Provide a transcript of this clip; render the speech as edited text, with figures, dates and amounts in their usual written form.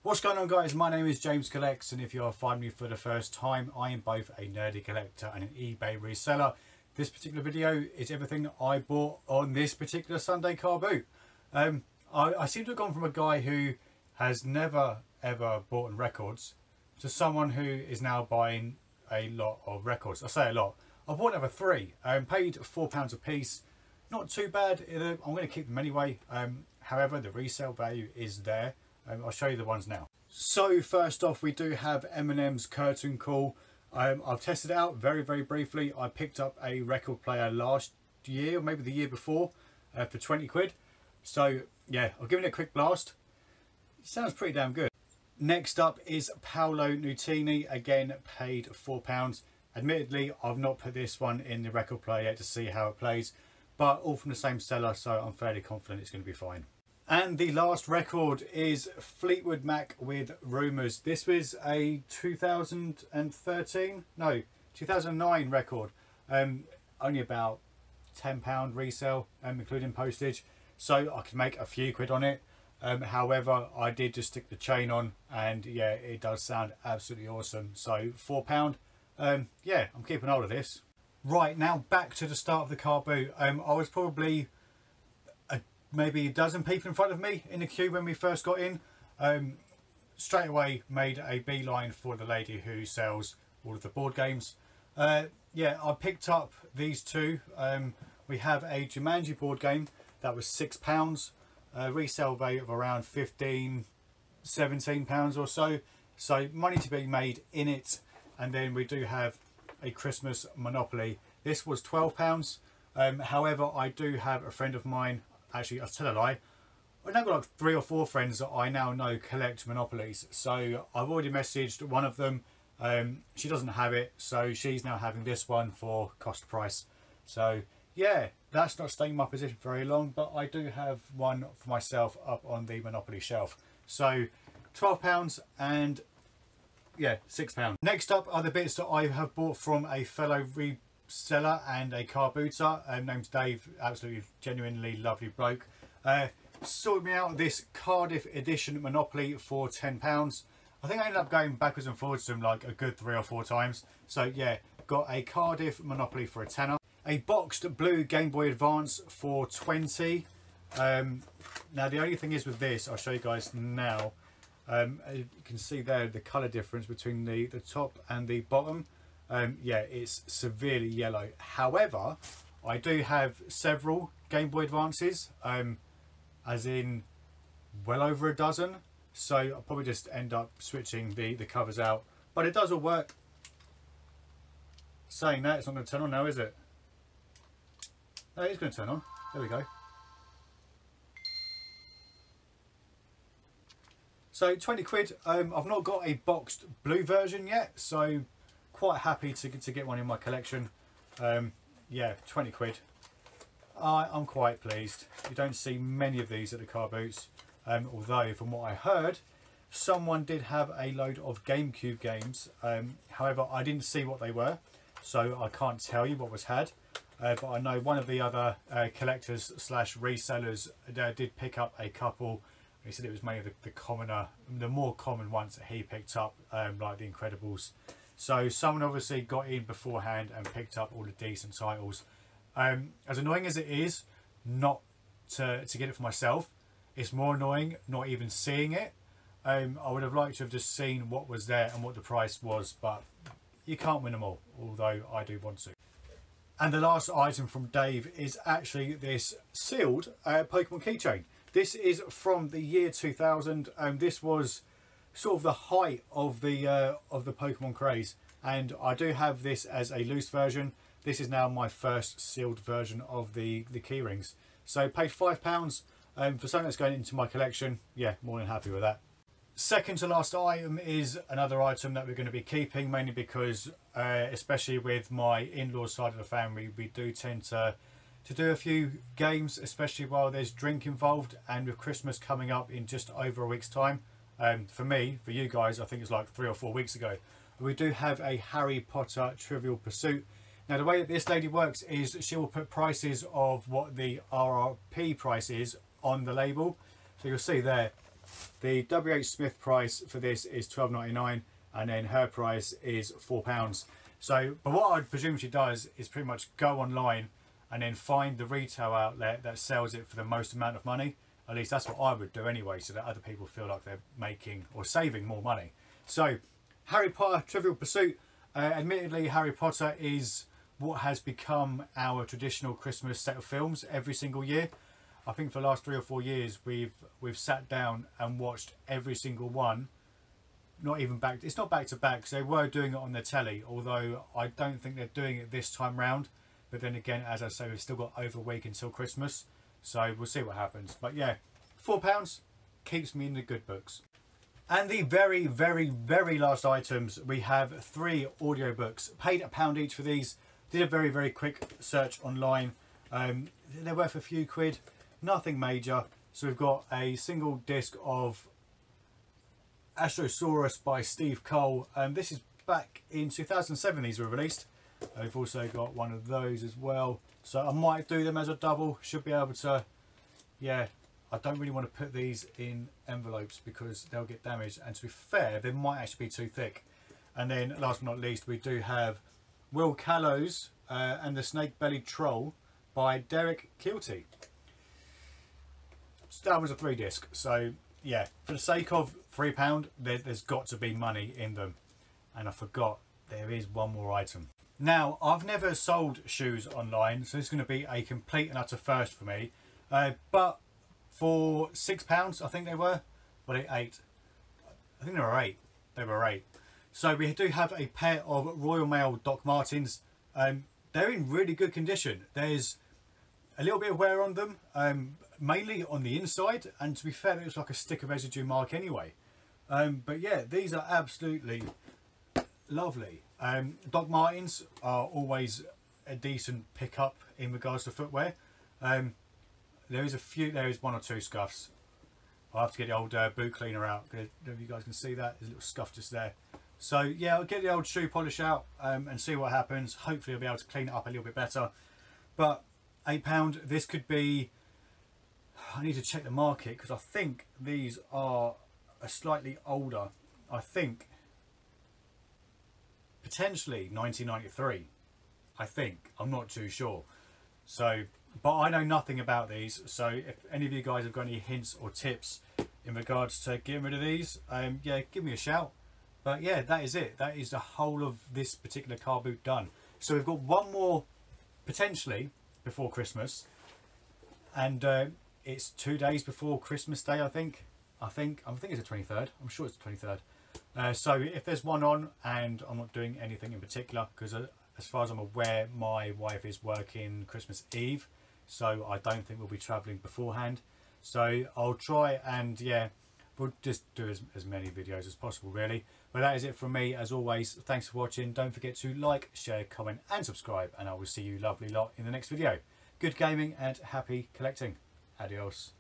What's going on, guys? My name is James Collects, and if you are finding me for the first time, I am both a nerdy collector and an eBay reseller. This particular video is everything I bought on this particular Sunday car boot. I seem to have gone from a guy who has never ever bought records to someone who is now buying a lot of records. I say a lot. I've bought over three. Paid £4 a piece. Not too bad. I'm going to keep them anyway. However, the resale value is there. I'll show you the ones now. So first off, we do have Eminem's Curtain Call. I've tested it out very briefly. I picked up a record player last year, or maybe the year before, for 20 quid. So yeah, I'll give it a quick blast. It sounds pretty damn good. Next up is Paolo Nutini, again paid £4. Admittedly, I've not put this one in the record player yet to see how it plays, but all from the same seller, so I'm fairly confident it's going to be fine. And the last record is Fleetwood Mac with Rumours. This was a 2009 record. Only about £10 resale, including postage. So I could make a few quid on it. However, I did just stick the chain on, and yeah, it does sound absolutely awesome. So £4. Yeah, I'm keeping hold of this. Right, now back to the start of the car boot. I was probably maybe a dozen people in front of me in the queue when we first got in. Straight away made a beeline for the lady who sells all of the board games. Yeah, I picked up these two. We have a Jumanji board game that was £6, resale value of around £15–17 or so. So money to be made in it. And then we do have a Christmas Monopoly. This was £12. However, I do have a friend of mine. Actually, I'll tell a lie. I've now got like 3 or 4 friends that I now know collect Monopolies. So I've already messaged one of them. She doesn't have it, so she's now having this one for cost price. So yeah, that's not staying in my position very long, but I do have one for myself up on the Monopoly shelf. So £12 and yeah, £6. Next up are the bits that I have bought from a fellow reseller and a car booter named Dave. Absolutely genuinely lovely bloke. Sorted me out this Cardiff edition Monopoly for £10. I think I ended up going backwards and forwards to them like a good 3 or 4 times. So yeah, got a Cardiff Monopoly for a tenner. A boxed blue Game Boy Advance for 20. Now the only thing is with this, I'll show you guys now. You can see there the colour difference between the top and the bottom. Yeah, it's severely yellow. However, I do have several Game Boy Advances, as in well over a dozen. So I'll probably just end up switching the covers out. But it does all work. Saying that, it's not going to turn on now, is it? No, it is going to turn on. There we go. So 20 quid. I've not got a boxed blue version yet, so quite happy to get one in my collection. Yeah, 20 quid. I'm quite pleased. You don't see many of these at the car boots, although from what I heard, someone did have a load of GameCube games. However, I didn't see what they were, so I can't tell you what was had. But I know one of the other collectors slash resellers did pick up a couple. He said it was mainly the more common ones that he picked up, like the Incredibles. So someone obviously got in beforehand and picked up all the decent titles. As annoying as it is not to get it for myself, it's more annoying not even seeing it. I would have liked to have just seen what was there and what the price was, but you can't win them all, although I do want to. And the last item from Dave is actually this sealed Pokemon keychain. This is from the year 2000. This was sort of the height of the Pokemon craze, and I do have this as a loose version. This is now my first sealed version of the key rings. So paid £5 for something that's going into my collection. Yeah, more than happy with that. Second to last item is another item that we're going to be keeping, mainly because especially with my in-laws side of the family, we do tend to do a few games, especially while there's drink involved, and with Christmas coming up in just over a week's time. For me, for you guys, I think it's like 3 or 4 weeks ago. We do have a Harry Potter Trivial Pursuit. Now the way that this lady works is she will put prices of what the RRP price is on the label. So you'll see there The WH Smith price for this is £12.99, and then her price is £4. So, but what I presume she does is pretty much go online and then find the retail outlet that sells it for the most amount of money. At least that's what I would do anyway, so that other people feel like they're making or saving more money. So, Harry Potter Trivial Pursuit. Admittedly, Harry Potter is what has become our traditional Christmas set of films every single year. I think for the last 3 or 4 years we've sat down and watched every single one. Not even back, it's not back to back, because they were doing it on the telly, although I don't think they're doing it this time round. But then again, as I say, we've still got over a week until Christmas, so we'll see what happens. But yeah, £4 keeps me in the good books. And the very, very, very last items, we have 3 audiobooks. Paid £1 each for these. Did a very, very quick search online. They're worth a few quid, nothing major. So we've got a single disc of Astrosaurus by Steve Cole. This is back in 2007 these were released. We've also got one of those as well. So I might do them as a double. Should be able to, yeah. I don't really want to put these in envelopes because they'll get damaged, and to be fair, they might actually be too thick. And then last but not least, we do have Will Callow's and the Snake-Bellied Troll by Derek Kilty. So that was a 3 disc. So yeah, for the sake of £3, there's got to be money in them. And I forgot there is one more item. Now, I've never sold shoes online, so this is going to be a complete and utter first for me. But for £6, I think they were. Well, 8. I think they were 8. They were 8. So we do have a pair of Royal Mail Doc Martens. They're in really good condition. There's a little bit of wear on them, mainly on the inside. And to be fair, it looks like a sticker residue mark anyway. But yeah, these are absolutely lovely. Doc Martens are always a decent pickup in regards to footwear. There is 1 or 2 scuffs. I'll have to get the old boot cleaner out. I don't know if you guys can see that. There's a little scuff just there. So yeah, I'll get the old shoe polish out and see what happens. Hopefully I'll be able to clean it up a little bit better. But £8, this could be, I need to check the market because I think these are a slightly older. I think potentially 1993. I think. I'm not too sure. So, but I know nothing about these, so if any of you guys have got any hints or tips in regards to getting rid of these, yeah, give me a shout. But yeah, that is it. That is the whole of this particular car boot done. So we've got one more potentially before Christmas, and it's 2 days before Christmas Day. I think it's the 23rd. I'm sure it's the 23rd. So if there's one on, and I'm not doing anything in particular because as far as I'm aware, my wife is working Christmas Eve, so I don't think we'll be travelling beforehand. So I'll try and, yeah, we'll just do as many videos as possible, really. But that is it from me. As always, thanks for watching. Don't forget to like, share, comment and subscribe, and I will see you lovely lot in the next video. Good gaming and happy collecting. Adios.